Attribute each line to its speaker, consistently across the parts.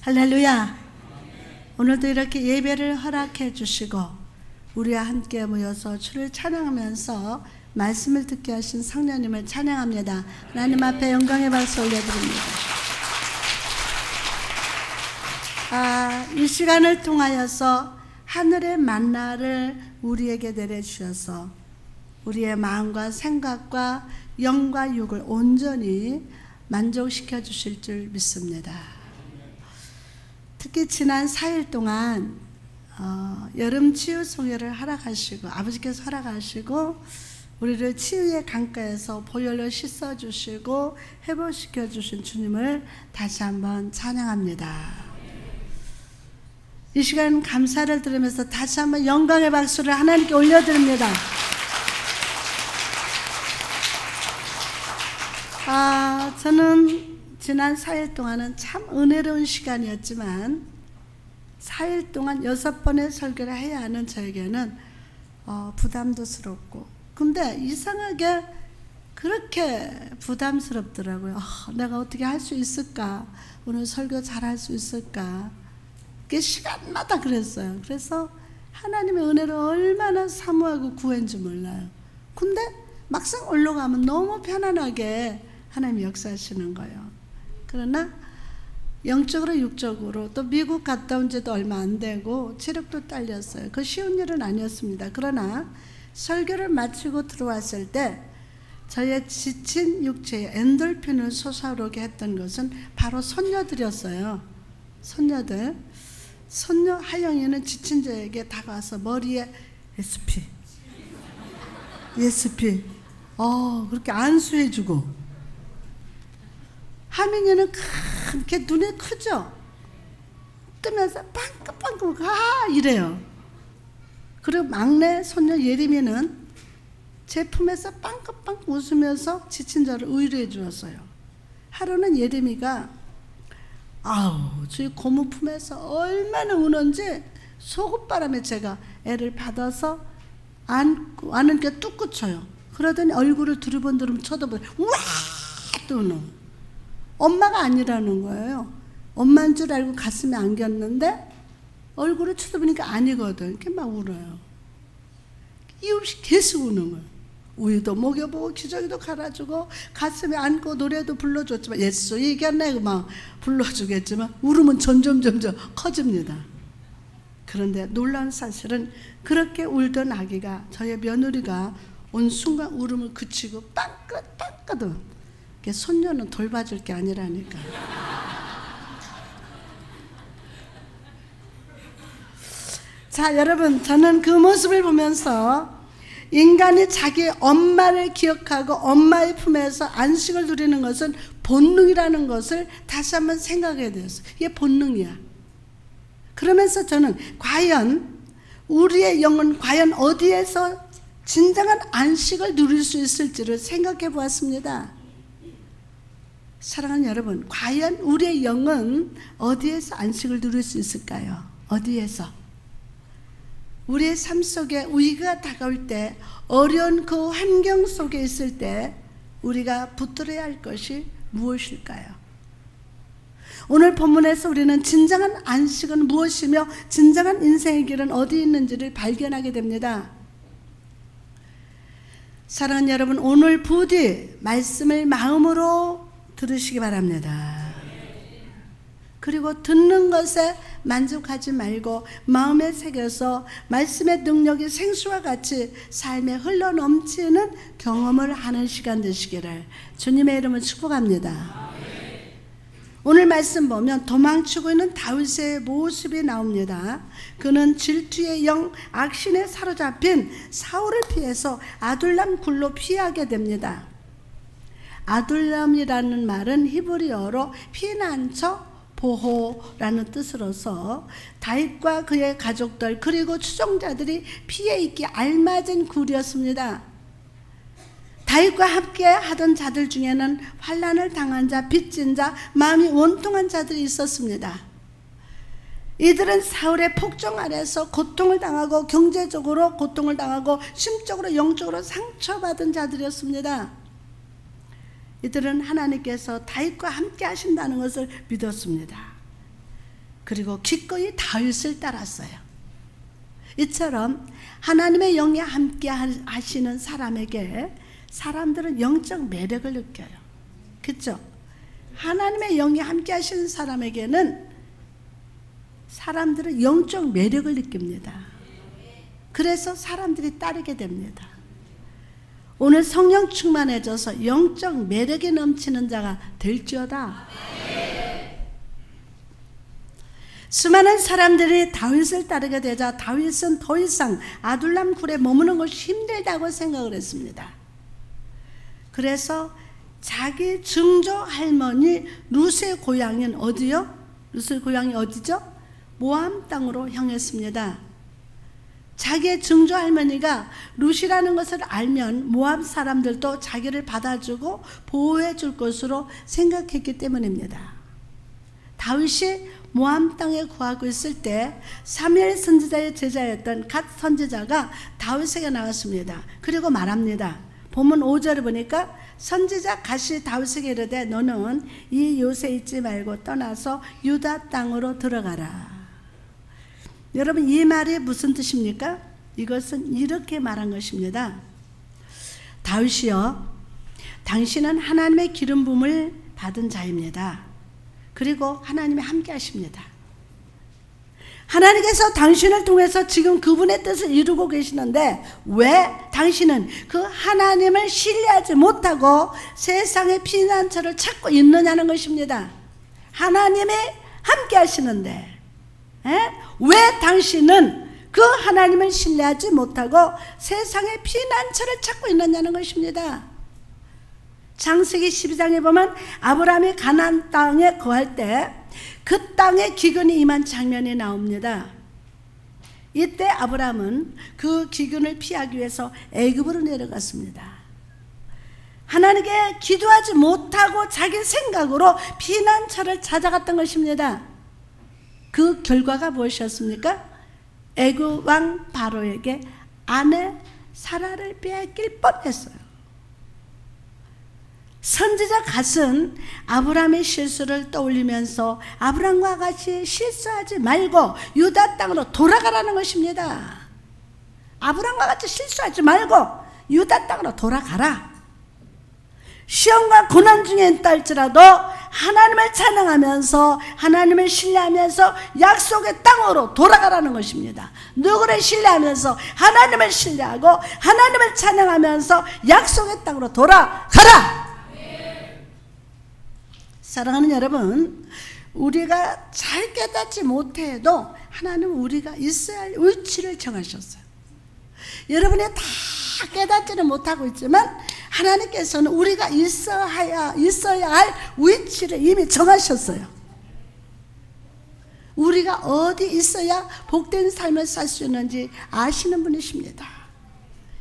Speaker 1: 할렐루야. 오늘도 이렇게 예배를 허락해 주시고 우리와 함께 모여서 주를 찬양하면서 말씀을 듣게 하신 성령님을 찬양합니다. 하나님 앞에 영광의 박수 올려드립니다. 이 시간을 통하여서 하늘의 만나를 우리에게 내려주셔서 우리의 마음과 생각과 영과 육을 온전히 만족시켜 주실 줄 믿습니다. 특히 지난 4일 동안 여름 치유 송해를 허락하시고 아버지께서 허락하시고 우리를 치유의 강가에서 보혈로 씻어주시고 회복시켜 주신 주님을 다시 한번 찬양합니다. 이 시간 감사를 드리면서 다시 한번 영광의 박수를 하나님께 올려드립니다. 저는 지난 4일 동안은 참 은혜로운 시간이었지만 4일 동안 6번의 설교를 해야 하는 저에게는 부담도스럽고, 근데 이상하게 그렇게 부담스럽더라고요. 내가 어떻게 할 수 있을까? 오늘 설교 잘할 수 있을까? 그게 시간마다 그랬어요. 그래서 하나님의 은혜를 얼마나 사모하고 구했는지 몰라요. 근데 막상 올라가면 너무 편안하게 하나님이 역사하시는 거예요. 그러나 영적으로 육적으로 또 미국 갔다 온 지도 얼마 안 되고 체력도 딸렸어요. 그 쉬운 일은 아니었습니다. 그러나 설교를 마치고 들어왔을 때 저의 지친 육체에 엔돌핀을 솟아오르게 했던 것은 바로 손녀들이었어요. 손녀들. 손녀 하영이는 지친 자에게 다가와서 머리에 ESP 그렇게 안수해주고, 하민이는 그렇게 눈이 크죠? 뜨면서 빵긋빵긋 이래요. 그리고 막내 손녀 예림이는 제 품에서 빵긋빵긋 웃으면서 지친 자를 위로해 주었어요. 하루는 예림이가 저희 고모 품에서 얼마나 우는지 속옷바람에 제가 애를 받아서 안는 게 뚝 그쳐요. 그러더니 얼굴을 두리번두리번 쳐다보더니 우와 또 우는. 엄마가 아니라는 거예요. 엄마인 줄 알고 가슴에 안겼는데 얼굴을 쳐다보니까 아니거든. 이렇게 막 울어요. 이유 없이 계속 우는 거예요. 우유도 먹여보고 기저귀도 갈아주고 가슴에 안고 노래도 불러줬지만 예수 이겼네 막 불러주겠지만 울음은 점점 커집니다. 그런데 놀라운 사실은 그렇게 울던 아기가, 저의 며느리가 온 순간 울음을 그치고 빵긋 손녀는 돌봐줄 게 아니라니까. 자, 여러분, 저는 그 모습을 보면서 인간이 자기 엄마를 기억하고 엄마의 품에서 안식을 누리는 것은 본능이라는 것을 다시 한번 생각하게 되었어요. 이게 본능이야. 그러면서 저는 과연 우리의 영은 과연 어디에서 진정한 안식을 누릴 수 있을지를 생각해 보았습니다. 사랑하는 여러분, 과연 우리의 영은 어디에서 안식을 누릴 수 있을까요? 어디에서? 우리의 삶 속에 위기가 다가올 때, 어려운 그 환경 속에 있을 때 우리가 붙들어야 할 것이 무엇일까요? 오늘 본문에서 우리는 진정한 안식은 무엇이며 진정한 인생의 길은 어디 있는지를 발견하게 됩니다. 사랑하는 여러분, 오늘 부디 말씀을 마음으로 들으시기 바랍니다. 그리고 듣는 것에 만족하지 말고 마음에 새겨서 말씀의 능력이 생수와 같이 삶에 흘러넘치는 경험을 하는 시간 되시기를 주님의 이름으로 축복합니다. 오늘 말씀 보면 도망치고 있는 다윗의 모습이 나옵니다. 그는 질투의 영, 악신에 사로잡힌 사울을 피해서 아둘람 굴로 피하게 됩니다. 아둘람이라는 말은 히브리어로 피난처, 보호라는 뜻으로서 다윗과 그의 가족들 그리고 추종자들이 피해 있기 알맞은 굴이었습니다. 다윗과 함께 하던 자들 중에는 환난을 당한 자, 빚진 자, 마음이 원통한 자들이 있었습니다. 이들은 사울의 폭정 아래서 고통을 당하고 경제적으로 고통을 당하고 심적으로 영적으로 상처받은 자들이었습니다. 이들은 하나님께서 다윗과 함께 하신다는 것을 믿었습니다. 그리고 기꺼이 다윗을 따랐어요. 이처럼 하나님의 영이 함께 하시는 사람에게 사람들은 영적 매력을 느껴요. 그렇죠? 하나님의 영이 함께 하시는 사람에게는 사람들은 영적 매력을 느낍니다. 그래서 사람들이 따르게 됩니다. 오늘 성령 충만해져서 영적 매력이 넘치는 자가 될지어다. 수많은 사람들이 다윗을 따르게 되자 다윗은 더 이상 아둘람 굴에 머무는 것이 힘들다고 생각을 했습니다. 그래서 자기 증조 할머니 룻의 고향인 어디요? 룻의 고향이 어디죠? 모함 땅으로 향했습니다. 자기의 증조 할머니가 룻이라는 것을 알면 모압 사람들도 자기를 받아주고 보호해 줄 것으로 생각했기 때문입니다. 다윗이 모압 땅에 구하고 있을 때 사무엘 선지자의 제자였던 갓 선지자가 다윗에게 나왔습니다. 그리고 말합니다. 본문 5절을 보니까 선지자 갓이 다윗에게 이르되 너는 이 요새 있지 말고 떠나서 유다 땅으로 들어가라. 여러분, 이 말이 무슨 뜻입니까? 이것은 이렇게 말한 것입니다. 다윗이여, 당신은 하나님의 기름 부음을 받은 자입니다. 그리고 하나님이 함께 하십니다. 하나님께서 당신을 통해서 지금 그분의 뜻을 이루고 계시는데 왜 당신은 그 하나님을 신뢰하지 못하고 세상의 피난처를 찾고 있느냐는 것입니다. 하나님이 함께 하시는데 왜 당신은 그 하나님을 신뢰하지 못하고 세상의 피난처를 찾고 있느냐는 것입니다. 창세기 12장에 보면 아브라함이 가나안 땅에 거할 때 그 땅에 기근이 임한 장면이 나옵니다. 이때 아브라함은 그 기근을 피하기 위해서 애굽으로 내려갔습니다. 하나님께 기도하지 못하고 자기 생각으로 피난처를 찾아갔던 것입니다. 그 결과가 무엇이었습니까? 애굽 왕 바로에게 아내 사라를 빼앗길 뻔했어요. 선지자 갓은 아브라함의 실수를 떠올리면서 아브라함과 같이 실수하지 말고 유다 땅으로 돌아가라는 것입니다. 아브라함과 같이 실수하지 말고 유다 땅으로 돌아가라. 시험과 고난 중에 있달지라도 하나님을 찬양하면서 하나님을 신뢰하면서 약속의 땅으로 돌아가라는 것입니다. 누구를 신뢰하면서 하나님을 신뢰하고 하나님을 찬양하면서 약속의 땅으로 돌아가라. 사랑하는 여러분, 우리가 잘 깨닫지 못해도 하나님은 우리가 있어야 할 위치를 정하셨어요. 여러분이 다 깨닫지는 못하고 있지만 하나님께서는 우리가 있어야 할 위치를 이미 정하셨어요. 우리가 어디 있어야 복된 삶을 살 수 있는지 아시는 분이십니다.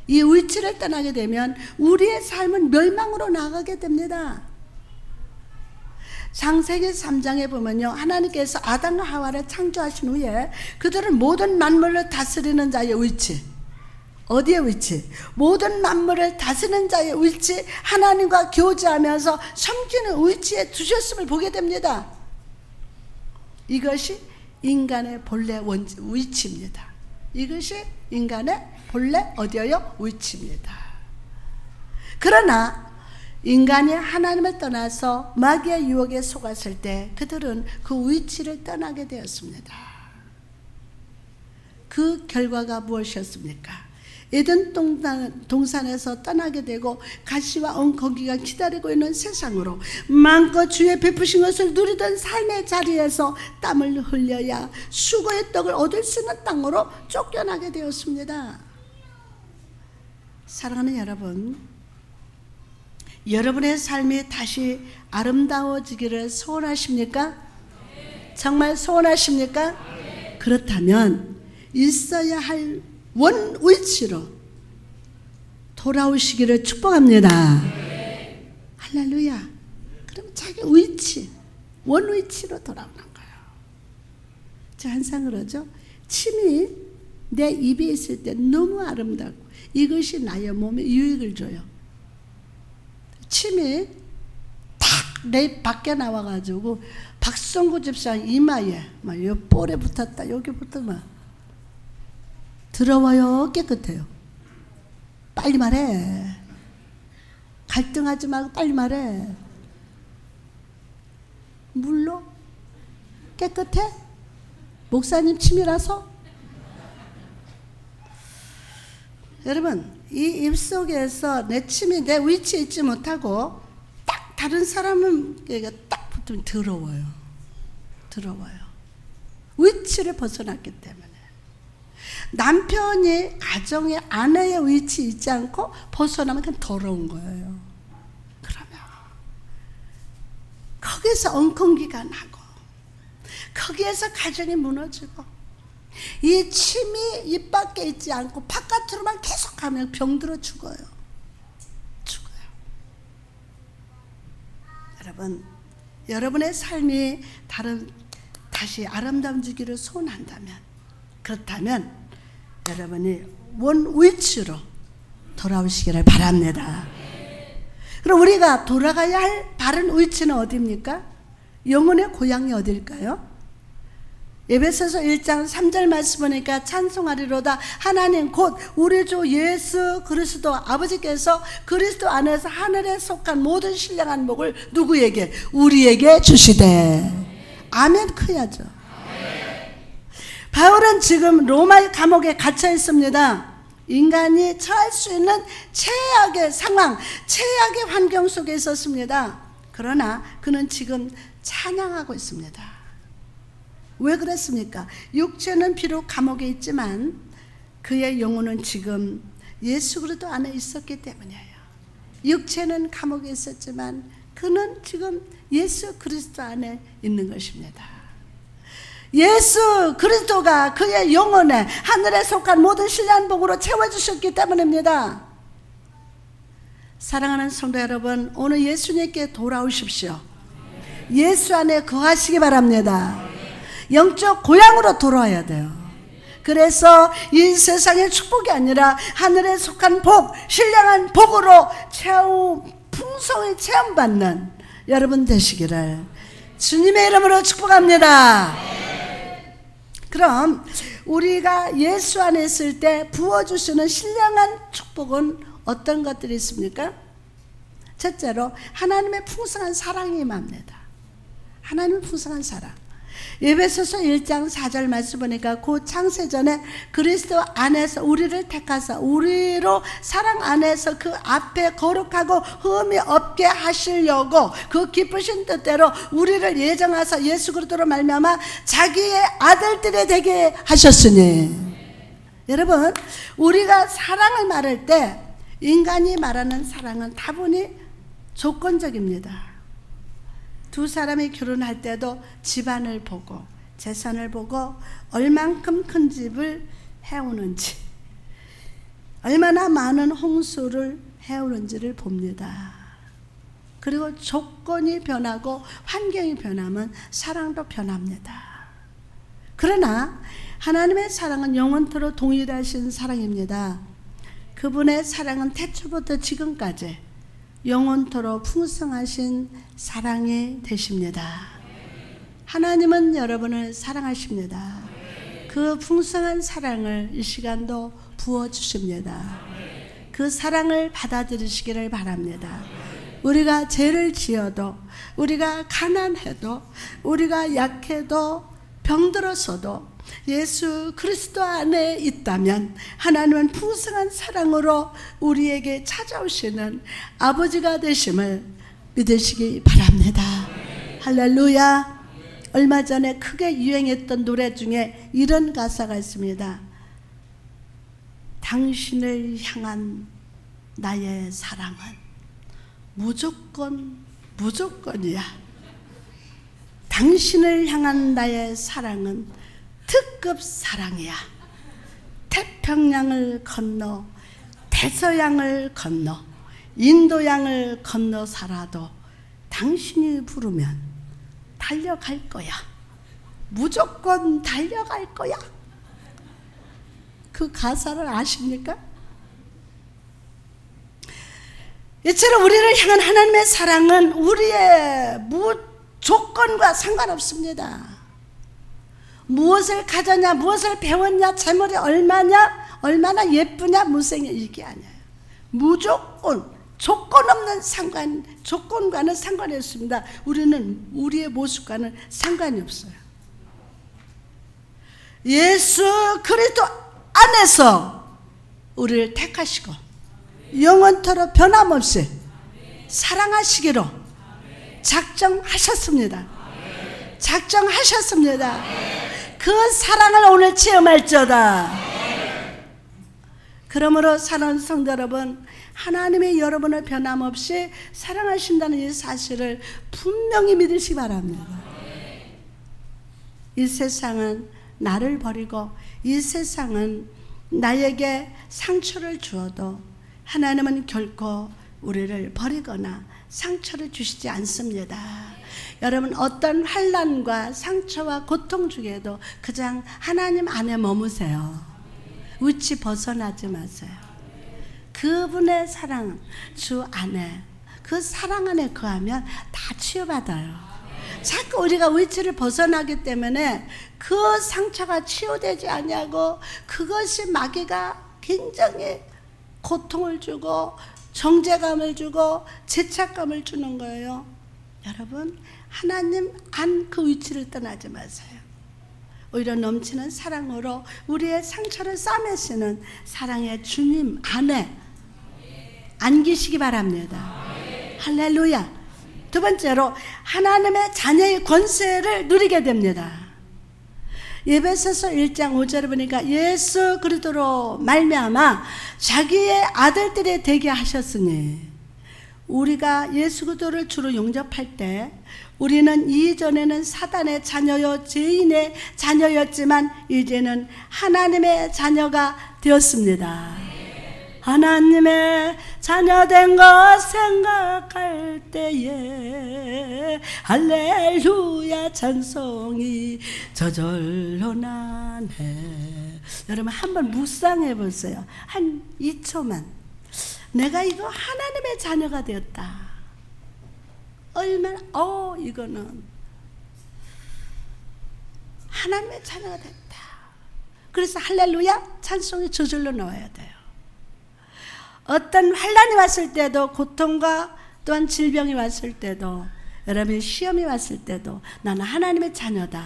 Speaker 1: 이 위치를 떠나게 되면 우리의 삶은 멸망으로 나가게 됩니다. 창세기 3장에 보면요, 하나님께서 아담과 하와를 창조하신 후에 그들은 모든 만물을 다스리는 자의 위치, 어디의 위치? 모든 만물을 다스리는 자의 위치, 하나님과 교제하면서 섬기는 위치에 두셨음을 보게 됩니다. 이것이 인간의 본래 위치입니다. 이것이 인간의 본래 어디예요? 위치입니다. 그러나 인간이 하나님을 떠나서 마귀의 유혹에 속았을 때 그들은 그 위치를 떠나게 되었습니다. 그 결과가 무엇이었습니까? 에덴 동산에서 떠나게 되고 가시와 엉거기가 기다리고 있는 세상으로 마음껏 주의 베푸신 것을 누리던 삶의 자리에서 땀을 흘려야 수고의 떡을 얻을 수 있는 땅으로 쫓겨나게 되었습니다. 사랑하는 여러분, 여러분의 삶이 다시 아름다워지기를 소원하십니까? 정말 소원하십니까? 그렇다면 있어야 할 원 위치로 돌아오시기를 축복합니다. 할렐루야. 그럼 자기 위치, 원 위치로 돌아오는 거예요. 저 항상 그러죠. 침이 내 입에 있을 때 너무 아름답고 이것이 나의 몸에 유익을 줘요. 침이 탁 내 밖에 나와가지고 박성구 집사님 이마에 막 요 볼에 붙었다 여기 붙어 막 더러워요 깨끗해요. 빨리 말해. 갈등하지 말고 빨리 말해. 물로 깨끗해? 목사님 침이라서? 여러분 이 입속에서 내 침이 내 위치에 있지 못하고 딱 다른 사람은 딱 붙으면 더러워요. 더러워요. 위치를 벗어났기 때문에. 남편이 가정의 아내의 위치에 있지 않고 벗어나면 그냥 더러운 거예요. 그러면 거기서 엉겅기가 나고 거기에서 가정이 무너지고 이 침이 입 밖에 있지 않고 바깥으로만 계속하면 병들어 죽어요. 죽어요. 여러분, 여러분의 삶이 다시 아름다워지기를 소원한다면, 그렇다면 여러분이 원 위치로 돌아오시기를 바랍니다. 그럼 우리가 돌아가야 할 바른 위치는 어디입니까? 영혼의 고향이 어딜까요? 에베소서 1장 3절 말씀 보니까 찬송하리로다 하나님 곧 우리 주 예수 그리스도 아버지께서 그리스도 안에서 하늘에 속한 모든 신령한 복을 누구에게? 우리에게 주시되. 아멘 커야죠. 바울은 지금 로마 감옥에 갇혀 있습니다. 인간이 처할 수 있는 최악의 상황, 최악의 환경 속에 있었습니다. 그러나 그는 지금 찬양하고 있습니다. 왜 그랬습니까? 육체는 비록 감옥에 있지만 그의 영혼은 지금 예수 그리스도 안에 있었기 때문이에요. 육체는 감옥에 있었지만 그는 지금 예수 그리스도 안에 있는 것입니다. 예수 그리스도가 그의 영혼에 하늘에 속한 모든 신령한 복으로 채워주셨기 때문입니다. 사랑하는 성도 여러분, 오늘 예수님께 돌아오십시오. 예수 안에 거하시기 바랍니다. 영적 고향으로 돌아와야 돼요. 그래서 이 세상의 축복이 아니라 하늘에 속한 복, 신령한 복으로 풍성히 체험받는 여러분 되시기를 주님의 이름으로 축복합니다. 그럼 우리가 예수 안에 있을 때 부어주시는 신령한 축복은 어떤 것들이 있습니까? 첫째로 하나님의 풍성한 사랑이 임합니다. 하나님의 풍성한 사랑. 에베소서 1장 4절 말씀 보니까 그 창세전에 그리스도 안에서 우리를 택하사 우리로 사랑 안에서 그 앞에 거룩하고 흠이 없게 하시려고 그 기쁘신 뜻대로 우리를 예정하사 예수 그리스도로 말미암아 자기의 아들들이 되게 하셨으니. 여러분, 우리가 사랑을 말할 때 인간이 말하는 사랑은 다분히 조건적입니다. 두 사람이 결혼할 때도 집안을 보고 재산을 보고 얼만큼 큰 집을 해오는지 얼마나 많은 홍수를 해오는지를 봅니다. 그리고 조건이 변하고 환경이 변하면 사랑도 변합니다. 그러나 하나님의 사랑은 영원토록 동일하신 사랑입니다. 그분의 사랑은 태초부터 지금까지 영원토록 풍성하신 사랑이 되십니다. 하나님은 여러분을 사랑하십니다. 그 풍성한 사랑을 이 시간도 부어주십니다. 그 사랑을 받아들이시기를 바랍니다. 우리가 죄를 지어도, 우리가 가난해도, 우리가 약해도, 병들었어도 예수 그리스도 안에 있다면 하나님은 풍성한 사랑으로 우리에게 찾아오시는 아버지가 되심을 믿으시기 바랍니다. 할렐루야. 얼마 전에 크게 유행했던 노래 중에 이런 가사가 있습니다. 당신을 향한 나의 사랑은 무조건이야. 당신을 향한 나의 사랑은 특급 사랑이야. 태평양을 건너 대서양을 건너 인도양을 건너 살아도 당신이 부르면 달려갈 거야. 무조건 달려갈 거야. 그 가사를 아십니까? 이처럼 우리를 향한 하나님의 사랑은 우리의 조건과 상관없습니다. 무엇을 가졌냐, 무엇을 배웠냐, 재물이 얼마나 예쁘냐, 무생냐, 이게 아니에요. 무조건, 조건 없는 조건과는 상관이 없습니다. 우리는 우리의 모습과는 상관이 없어요. 예수 그리스도 안에서 우리를 택하시고 영원토록 변함없이 사랑하시기로 작정하셨습니다. 작정하셨습니다. 그 사랑을 오늘 체험할지어다. 그러므로 사랑하는 성도 여러분, 하나님이 여러분을 변함없이 사랑하신다는 이 사실을 분명히 믿으시기 바랍니다. 이 세상은 나를 버리고 이 세상은 나에게 상처를 주어도 하나님은 결코 우리를 버리거나 상처를 주시지 않습니다. 여러분, 어떤 환난과 상처와 고통 중에도 그냥 하나님 안에 머무세요. 위치 벗어나지 마세요. 그분의 사랑, 주 안에, 그 사랑 안에 거하면 다 치유받아요. 자꾸 우리가 위치를 벗어나기 때문에 그 상처가 치유되지 않냐고, 그것이 마귀가 굉장히 고통을 주고 정죄감을 주고 죄책감을 주는 거예요. 여러분, 하나님 안 그 위치를 떠나지 마세요. 오히려 넘치는 사랑으로 우리의 상처를 싸매시는 사랑의 주님 안에 안기시기 바랍니다. 할렐루야. 두 번째로, 하나님의 자녀의 권세를 누리게 됩니다. 에베소서 1장 5절에 보니까 예수 그리스도로 말미암아 자기의 아들들이 되게 하셨으니, 우리가 예수 그리스도를 주로 영접할 때 우리는 이전에는 사단의 자녀요 죄인의 자녀였지만 이제는 하나님의 자녀가 되었습니다. 하나님의 자녀된 것 생각할 때에 할렐루야 찬송이 저절로 나네. 여러분, 한번 묵상해 보세요. 한 2초만. 내가 이거 하나님의 자녀가 되었다. 얼마나 이거는 하나님의 자녀가 됐다. 그래서 할렐루야 찬송이 저절로 나와야 돼요. 어떤 환난이 왔을 때도, 고통과 또한 질병이 왔을 때도, 여러분 시험이 왔을 때도 나는 하나님의 자녀다.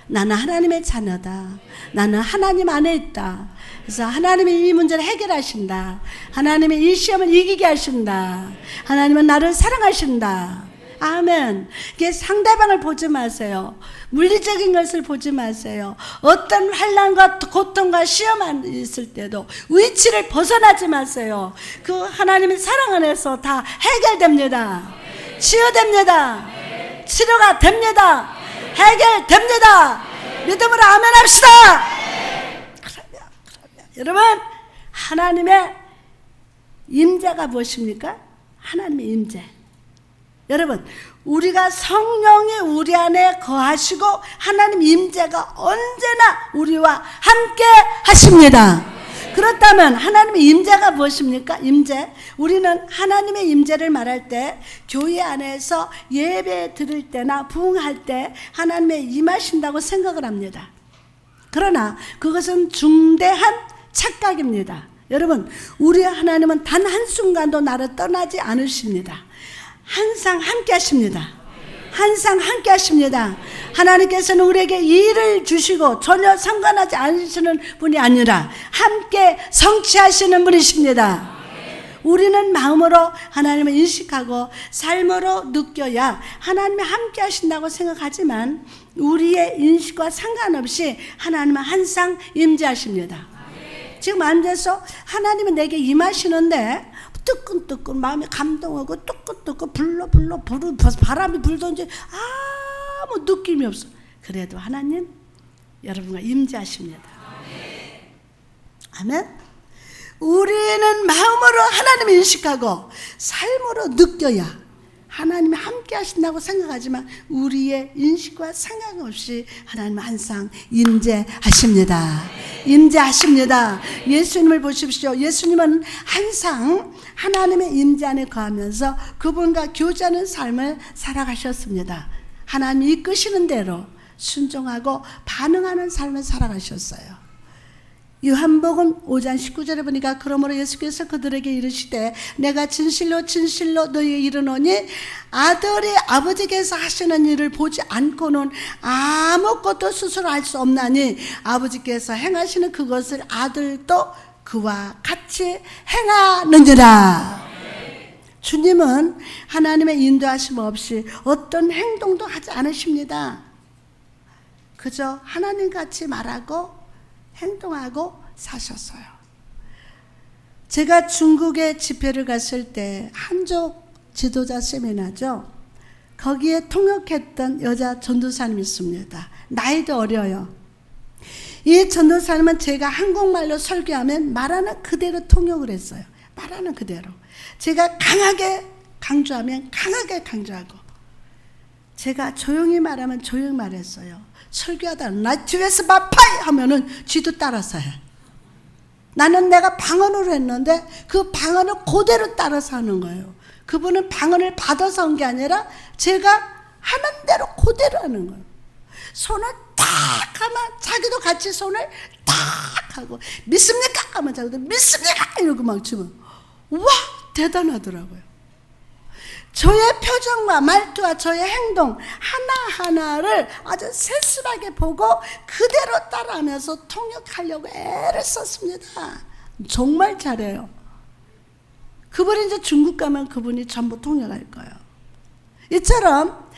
Speaker 1: 나는 하나님의 자녀다. 나는 하나님 안에 있다. 그래서 하나님이 이 문제를 해결하신다. 하나님이 이 시험을 이기게 하신다. 하나님은 나를 사랑하신다. 아멘. 이게 상대방을 보지 마세요. 물리적인 것을 보지 마세요. 어떤 환난과 고통과 시험이 있을 때도 위치를 벗어나지 마세요. 그 하나님의 사랑 안에서 다 해결됩니다. 치유됩니다. 치료가 됩니다. 해결됩니다. 믿음으로 아멘 합시다. 그러면 여러분, 하나님의 임재가 무엇입니까? 하나님의 임재. 여러분, 우리가 성령이 우리 안에 거하시고 하나님 임재가 언제나 우리와 함께 하십니다. 그렇다면 하나님의 임재가 무엇입니까? 임재. 우리는 하나님의 임재를 말할 때 교회 안에서 예배 드릴 때나 부흥할 때 하나님의 임하신다고 생각을 합니다. 그러나 그것은 중대한 착각입니다. 여러분, 우리 하나님은 단 한순간도 나를 떠나지 않으십니다. 항상 함께 하십니다. 항상 함께 하십니다. 하나님께서는 우리에게 일을 주시고 전혀 상관하지 않으시는 분이 아니라 함께 성취하시는 분이십니다. 우리는 마음으로 하나님을 인식하고 삶으로 느껴야 하나님이 함께 하신다고 생각하지만 우리의 인식과 상관없이 하나님은 항상 임재하십니다. 지금 앉아서 하나님은 내게 임하시는데 뜨끈뜨끈 마음이 감동하고 뜨끈뜨끈 불러 바람이 불던지 아무 느낌이 없어. 그래도 하나님 여러분과 임재하십니다. 아멘. 우리는 마음으로 하나님을 인식하고 삶으로 느껴야 하나님이 함께 하신다고 생각하지만 우리의 인식과 상관없이 하나님은 항상 임재하십니다. 임재하십니다. 예수님을 보십시오. 예수님은 항상 하나님의 임재 안에 거하면서 그분과 교제하는 삶을 살아가셨습니다. 하나님이 이끄시는 대로 순종하고 반응하는 삶을 살아가셨어요. 요한복음 5장 19절에 보니까 그러므로 예수께서 그들에게 이르시되 내가 진실로 진실로 너희에게 이르노니 아들이 아버지께서 하시는 일을 보지 않고는 아무것도 스스로 할 수 없나니 아버지께서 행하시는 그것을 아들도 그와 같이 행하느니라. 주님은 하나님의 인도하심 없이 어떤 행동도 하지 않으십니다. 그저 하나님같이 말하고 행동하고 사셨어요. 제가 중국에 집회를 갔을 때 한족 지도자 세미나죠. 거기에 통역했던 여자 전도사님이 있습니다. 나이도 어려요. 이 전도사님은 제가 한국말로 설교하면 말하는 그대로 통역을 했어요. 말하는 그대로. 제가 강하게 강조하면 강하게 강조하고, 제가 조용히 말하면 조용히 말했어요. 설교하다 나 뒤에서 마파이 하면은 쥐도 따라서 해. 나는 내가 방언으로 했는데 그 방언을 그대로 따라서 하는 거예요. 그분은 방언을 받아서 한 게 아니라 제가 하는 대로 그대로 하는 거예요. 손을 딱 하면 자기도 같이 손을 딱 하고, 믿습니까? 하면 자기도 믿습니까? 이러고 막 주면 와 대단하더라고요. 저의 표정과 말투와 저의 행동 하나하나를 아주 세심하게 보고 그대로 따라하면서 통역하려고 애를 썼습니다. 정말 잘해요. 그분이 이제 중국 가면 그분이 전부 통역할 거예요. 이처럼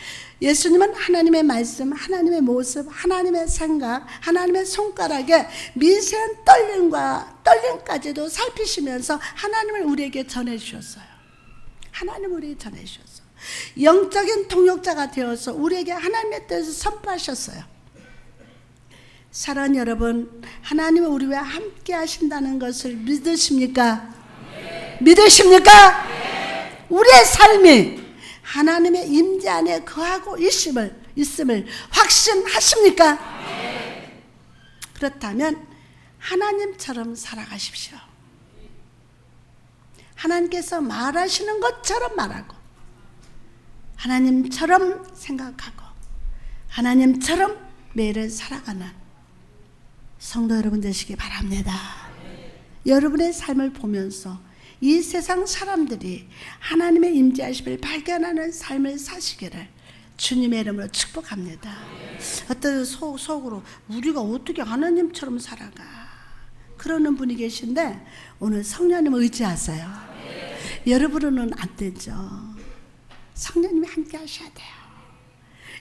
Speaker 1: 예수님은 하나님의 말씀, 하나님의 모습, 하나님의 생각, 하나님의 손가락에 미세한 떨림까지도 살피시면서 하나님을 우리에게 전해주셨어요. 하나님 우리에게 전해주셨어요. 영적인 통역자가 되어서 우리에게 하나님의 뜻을 선포하셨어요. 사랑하는 여러분, 하나님은 우리와 함께 하신다는 것을 믿으십니까? 네. 믿으십니까? 네. 우리의 삶이 하나님의 임재 안에 거하고 있음을 확신하십니까? 네. 그렇다면 하나님처럼 살아가십시오. 하나님께서 말하시는 것처럼 말하고, 하나님처럼 생각하고, 하나님처럼 매일을 살아가는 성도 여러분 되시기 바랍니다. 여러분의 삶을 보면서 이 세상 사람들이 하나님의 임재하심을 발견하는 삶을 사시기를 주님의 이름으로 축복합니다. 어떤 속으로 우리가 어떻게 하나님처럼 살아가 그러는 분이 계신데 오늘 성령님을 의지하세요. 여러분은 안 되죠. 성령님이 함께 하셔야 돼요.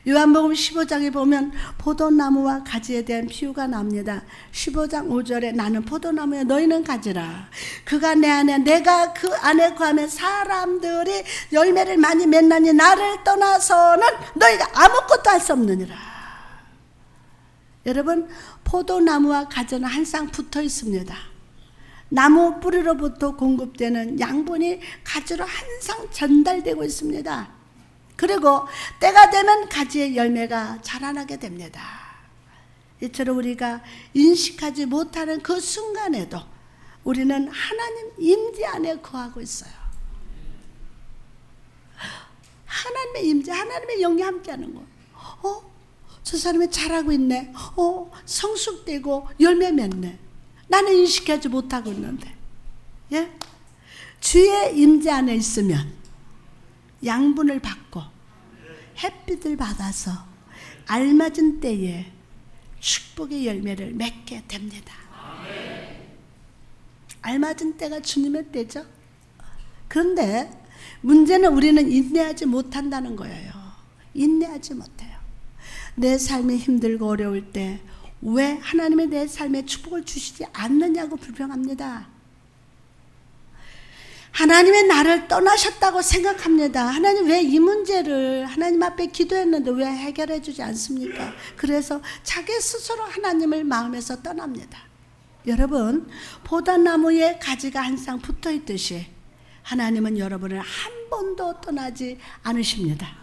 Speaker 1: 요한복음 15장에 보면 포도나무와 가지에 대한 비유가 나옵니다. 15장 5절에 나는 포도나무에 너희는 가지라. 그가 내 안에 내가 그 안에 거하면 사람들이 열매를 많이 맺나니 나를 떠나서는 너희가 아무것도 할 수 없느니라. 여러분, 포도나무와 가지는 항상 붙어 있습니다. 나무 뿌리로부터 공급되는 양분이 가지로 항상 전달되고 있습니다. 그리고 때가 되면 가지의 열매가 자라나게 됩니다. 이처럼 우리가 인식하지 못하는 그 순간에도 우리는 하나님 임재 안에 거하고 있어요. 하나님의 임재, 하나님의 영이 함께하는 거. 저 사람이 잘하고 있네. 성숙되고 열매 맺네. 나는 인식하지 못하고 있는데. 예? 주의 임재 안에 있으면 양분을 받고 햇빛을 받아서 알맞은 때에 축복의 열매를 맺게 됩니다. 알맞은 때가 주님의 때죠. 그런데 문제는 우리는 인내하지 못한다는 거예요. 인내하지 못해요. 내 삶이 힘들고 어려울 때 왜 하나님이 내 삶에 축복을 주시지 않느냐고 불평합니다. 하나님의 나를 떠나셨다고 생각합니다. 하나님 왜 이 문제를 하나님 앞에 기도했는데 왜 해결해 주지 않습니까? 그래서 자기 스스로 하나님을 마음에서 떠납니다. 여러분, 포도나무에 가지가 항상 붙어 있듯이 하나님은 여러분을 한 번도 떠나지 않으십니다.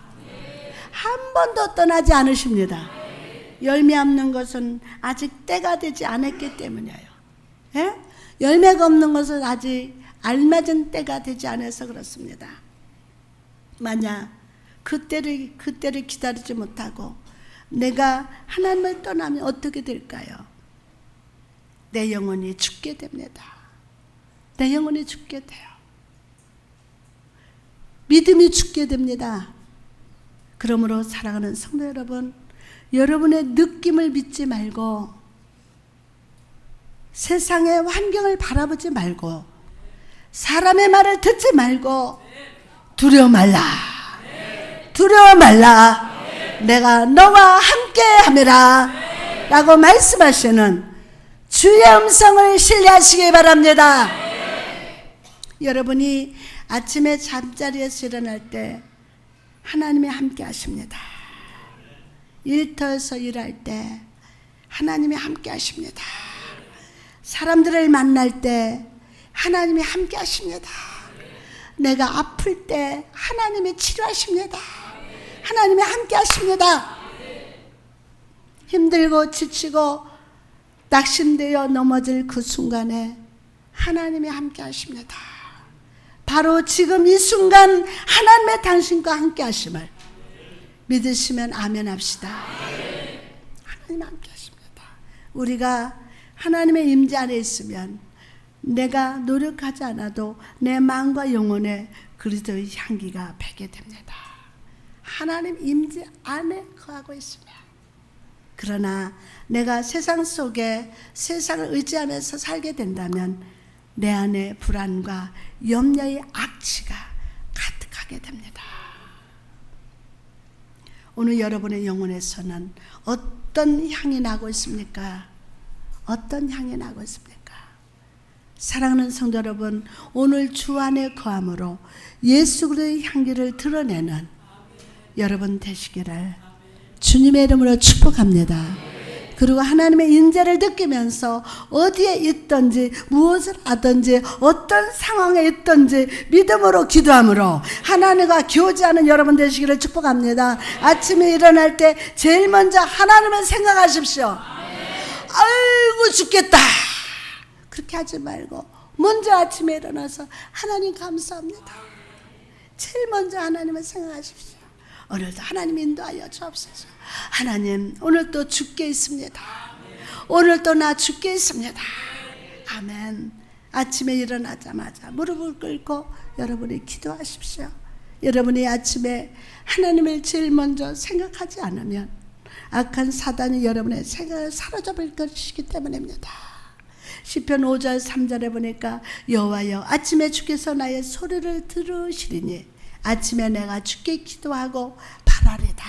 Speaker 1: 한 번도 떠나지 않으십니다. 열매 없는 것은 아직 때가 되지 않았기 때문이에요. 예? 열매가 없는 것은 아직 알맞은 때가 되지 않아서 그렇습니다. 만약 그때를 기다리지 못하고 내가 하나님을 떠나면 어떻게 될까요? 내 영혼이 죽게 됩니다. 내 영혼이 죽게 돼요. 믿음이 죽게 됩니다. 그러므로 사랑하는 성도 여러분, 여러분의 느낌을 믿지 말고 세상의 환경을 바라보지 말고 사람의 말을 듣지 말고 두려워 말라. 두려워 말라. 내가 너와 함께 함이라 라고 말씀하시는 주의 음성을 신뢰하시기 바랍니다. 여러분이 아침에 잠자리에서 일어날 때 하나님이 함께 하십니다. 일터에서 일할 때 하나님이 함께 하십니다. 사람들을 만날 때 하나님이 함께 하십니다. 내가 아플 때 하나님이 치료하십니다. 하나님이 함께 하십니다. 힘들고 지치고 낙심되어 넘어질 그 순간에 하나님이 함께 하십니다. 바로 지금 이 순간 하나님의 당신과 함께 하심을 믿으시면 아멘 합시다. 하나님 함께 하십니다. 우리가 하나님의 임재 안에 있으면 내가 노력하지 않아도 내 마음과 영혼에 그리스도의 향기가 배게 됩니다. 하나님 임재 안에 거하고 있으면. 그러나 내가 세상 속에 세상을 의지하면서 살게 된다면 내 안에 불안과 염려의 악취가 가득하게 됩니다. 오늘 여러분의 영혼에서는 어떤 향이 나고 있습니까? 어떤 향이 나고 있습니까? 사랑하는 성도 여러분, 오늘 주 안에 거함으로 예수 그리스도의 향기를 드러내는 여러분 되시기를 주님의 이름으로 축복합니다. 그리고 하나님의 인자를 느끼면서 어디에 있든지 무엇을 하든지 어떤 상황에 있든지 믿음으로 기도함으로 하나님과 교제하는 여러분 되시기를 축복합니다. 아침에 일어날 때 제일 먼저 하나님을 생각하십시오. 아이고 죽겠다 그렇게 하지 말고 먼저 아침에 일어나서 하나님 감사합니다. 제일 먼저 하나님을 생각하십시오. 오늘도 하나님 인도하여 주옵소서. 하나님 오늘도 죽게 있습니다. 오늘도 나 죽게 있습니다. 아멘. 아침에 일어나자마자 무릎을 꿇고 여러분이 기도하십시오. 여러분이 아침에 하나님을 제일 먼저 생각하지 않으면 악한 사단이 여러분의 생각을 사로잡을 것이기 때문입니다. 시편 5절 3절에 보니까 여호와여 아침에 주께서 나의 소리를 들으시리니 아침에 내가 주께 기도하고 바라리다.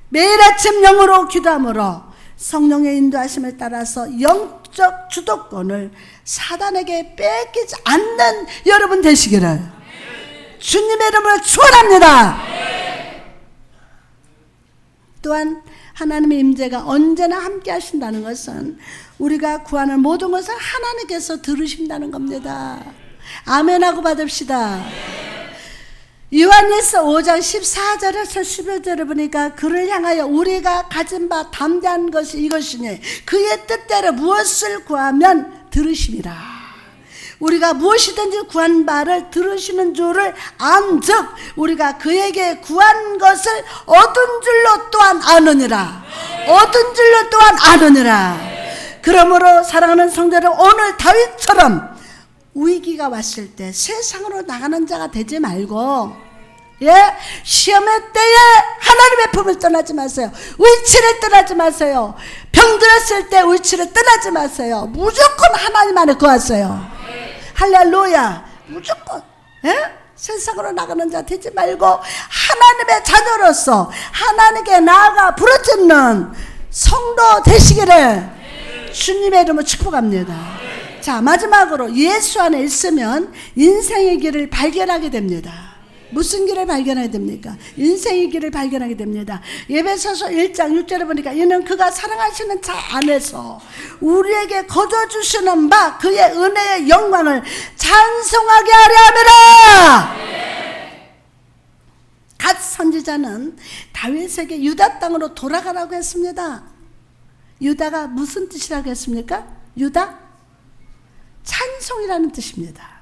Speaker 1: 매일 아침 영으로 기도함으로 성령의 인도하심을 따라서 영적 주도권을 사단에게 뺏기지 않는 여러분 되시기를 주님의 이름으로 축원합니다. 또한 하나님의 임재가 언제나 함께 하신다는 것은 우리가 구하는 모든 것을 하나님께서 들으신다는 겁니다. 아멘하고 받읍시다. 요한일서 5장 14절에서 15절을 보니까 그를 향하여 우리가 가진 바 담대한 것이 이것이니 그의 뜻대로 무엇을 구하면 들으심이라. 우리가 무엇이든지 구한 바를 들으시는 줄을 안즉 우리가 그에게 구한 것을 얻은 줄로 또한 아느니라. 얻은 줄로 또한 아느니라. 그러므로 사랑하는 성도들, 오늘 다윗처럼 위기가 왔을 때 세상으로 나가는 자가 되지 말고 시험의 때에 하나님의 품을 떠나지 마세요. 위치를 떠나지 마세요. 병들었을 때 위치를 떠나지 마세요. 무조건 하나님 안에 거하세요. 할렐루야. 무조건 세상으로 나가는 자 되지 말고 하나님의 자녀로서 하나님께 나아가 부르짖는 성도 되시기를 주님의 이름으로 축복합니다. 자, 마지막으로 예수 안에 있으면 인생의 길을 발견하게 됩니다. 무슨 길을 발견하게 됩니까? 인생의 길을 발견하게 됩니다. 에베소서 1장 6절에 보니까 이는 그가 사랑하시는 자 안에서 우리에게 거둬주시는 바 그의 은혜의 영광을 찬송하게 하려 함이라. 갓 선지자는 다윗에게 유다 땅으로 돌아가라고 했습니다. 유다가 무슨 뜻이라고 했습니까? 유다? 찬송이라는 뜻입니다.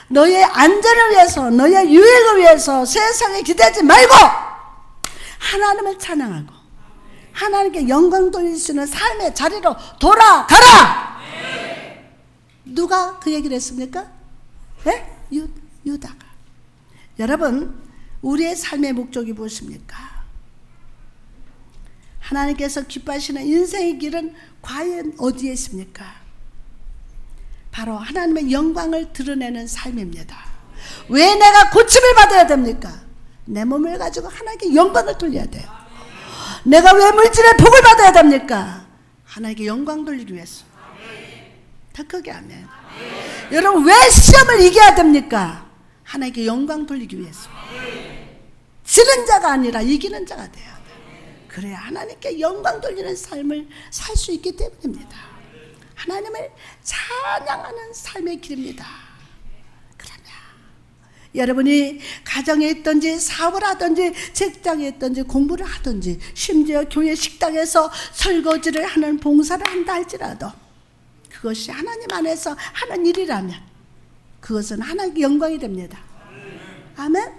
Speaker 1: 너의 안전을 위해서, 너의 유익을 위해서 세상에 기대하지 말고 하나님을 찬양하고 하나님께 영광 돌릴 수 있는 삶의 자리로 돌아가라. 누가 그 얘기를 했습니까? 네? 유다가. 여러분, 우리의 삶의 목적이 무엇입니까? 하나님께서 기뻐하시는 인생의 길은 과연 어디에 있습니까? 바로 하나님의 영광을 드러내는 삶입니다. 왜 내가 고침을 받아야 됩니까? 내 몸을 가지고 하나님께 영광을 돌려야 돼요. 내가 왜 물질의 복을 받아야 됩니까? 하나님께 영광 돌리기 위해서. 더 크게 하면. 여러분, 왜 시험을 이겨야 됩니까? 하나님께 영광 돌리기 위해서. 지는 자가 아니라 이기는 자가 돼야 돼요. 그래야 하나님께 영광 돌리는 삶을 살 수 있기 때문입니다. 하나님을 찬양하는 삶의 길입니다. 그러면 여러분이 가정에 있든지 사업을 하든지 직장에 있든지 공부를 하든지 심지어 교회 식당에서 설거지를 하는 봉사를 한다 할지라도 그것이 하나님 안에서 하는 일이라면 그것은 하나님께 영광이 됩니다. 아멘.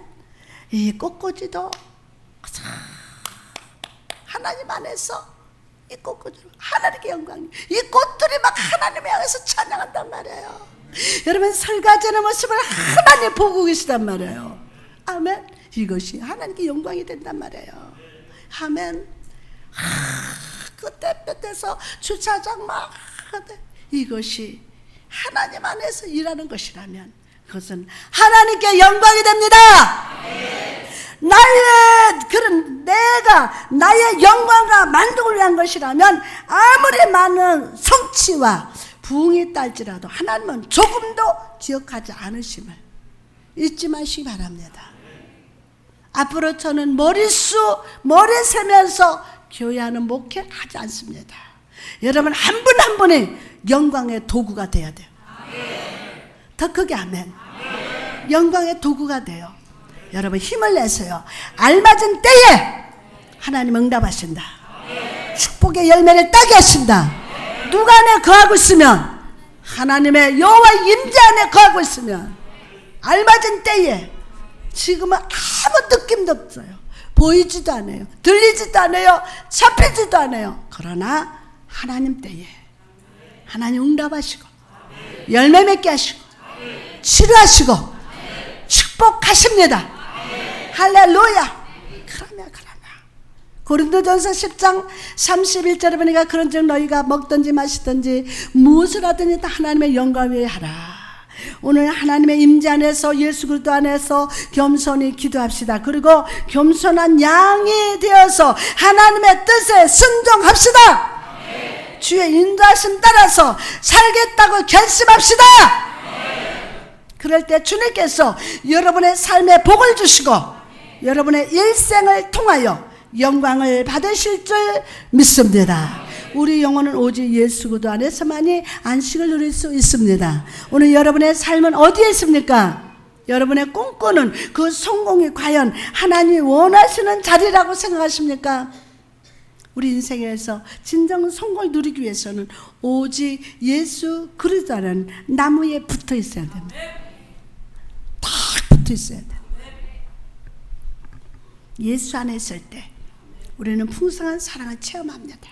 Speaker 1: 이 꽃꽂이도 하나님 안에서 이 꽃꽂이로 하나님께 영광이, 이 꽃들이 막 하나님을 향해서 찬양한단 말이에요. 여러분, 설가지하는 모습을 하나님 보고 계시단 말이에요. 아멘. 이것이 하나님께 영광이 된단 말이에요. 아멘. 그때 볕에서 주차장 막 이것이 하나님 안에서 일하는 것이라면 그것은 하나님께 영광이 됩니다. 내가 나의 영광과 만족을 위한 것이라면 아무리 많은 성취와 부흥이 딸지라도 하나님은 조금도 기억하지 않으심을 잊지 마시기 바랍니다. 앞으로 저는 머리 세면서 교회하는 목회 하지 않습니다. 여러분, 한 분 한 분이 영광의 도구가 돼야 돼요. 더 크게 아멘. 영광의 도구가 돼요. 여러분, 힘을 내세요. 알맞은 때에 하나님 응답하신다. 축복의 열매를 따게 하신다. 누가 안에 거하고 있으면, 하나님의 여호와 임재 안에 거하고 있으면 알맞은 때에, 지금은 아무 느낌도 없어요. 보이지도 않아요. 들리지도 않아요. 잡히지도 않아요. 그러나 하나님 때에 하나님 응답하시고 열매 맺게 하시고 치료하시고 축복하십니다. 할렐루야. 그러면 고린도전서 10장 31절에 보니까 그런즉 너희가 먹든지 마시든지 무엇을 하든지 다 하나님의 영광을 위해 하라. 오늘 하나님의 임재 안에서 예수 그리스도 안에서 겸손히 기도합시다. 그리고 겸손한 양이 되어서 하나님의 뜻에 순종합시다. 주의 인도하심 따라서 살겠다고 결심합시다. 그럴 때 주님께서 여러분의 삶에 복을 주시고 여러분의 일생을 통하여 영광을 받으실 줄 믿습니다. 우리 영혼은 오직 예수 그리스도 안에서만이 안식을 누릴 수 있습니다. 오늘 여러분의 삶은 어디에 있습니까? 여러분의 꿈꾸는 그 성공이 과연 하나님이 원하시는 자리라고 생각하십니까? 우리 인생에서 진정 성공을 누리기 위해서는 오직 예수 그리스도라는 나무에 붙어 있어야 됩니다. 딱 붙어 있어야 돼요. 예수 안에 있을 때 우리는 풍성한 사랑을 체험합니다.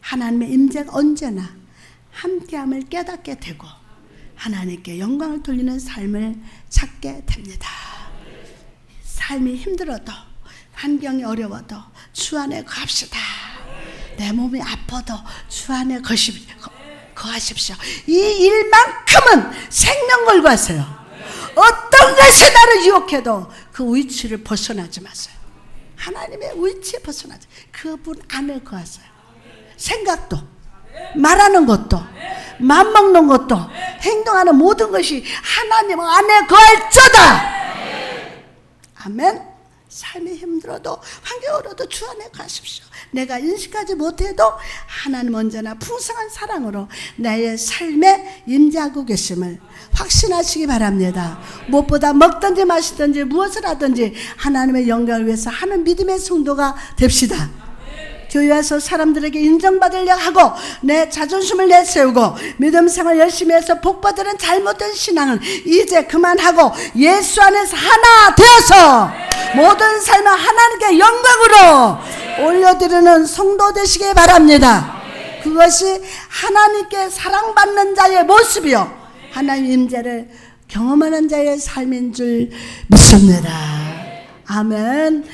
Speaker 1: 하나님의 임재가 언제나 함께함을 깨닫게 되고 하나님께 영광을 돌리는 삶을 찾게 됩니다. 삶이 힘들어도 환경이 어려워도 주 안에 거합시다. 내 몸이 아파도 주 안에 거하십시오. 이 일만큼은 생명 걸고 하세요. 어떤 것이 나를 유혹해도 그 위치를 벗어나지 마세요. 하나님의 위치에 벗어나지. 그분 안에 거하세요. 생각도, 말하는 것도, 맘먹는 것도, 행동하는 모든 것이 하나님 안에 거할저다. 아멘. 삶이 힘들어도 환경으로도 주 안에 가십시오. 내가 인식하지 못해도 하나님 언제나 풍성한 사랑으로 나의 삶에 임재하고 계심을 확신하시기 바랍니다. 무엇보다 먹든지 마시든지 무엇을 하든지 하나님의 영광을 위해서 하는 믿음의 성도가 됩시다. 교회 와서 사람들에게 인정받으려 하고 내 자존심을 내세우고 믿음 생활 열심히 해서 복받으는 잘못된 신앙은 이제 그만하고 예수 안에서 하나 되어서 모든 삶을 하나님께 영광으로 올려드리는 성도 되시기 바랍니다. 그것이 하나님께 사랑받는 자의 모습이요 하나님 임재를 경험하는 자의 삶인 줄 믿습니다. 아멘.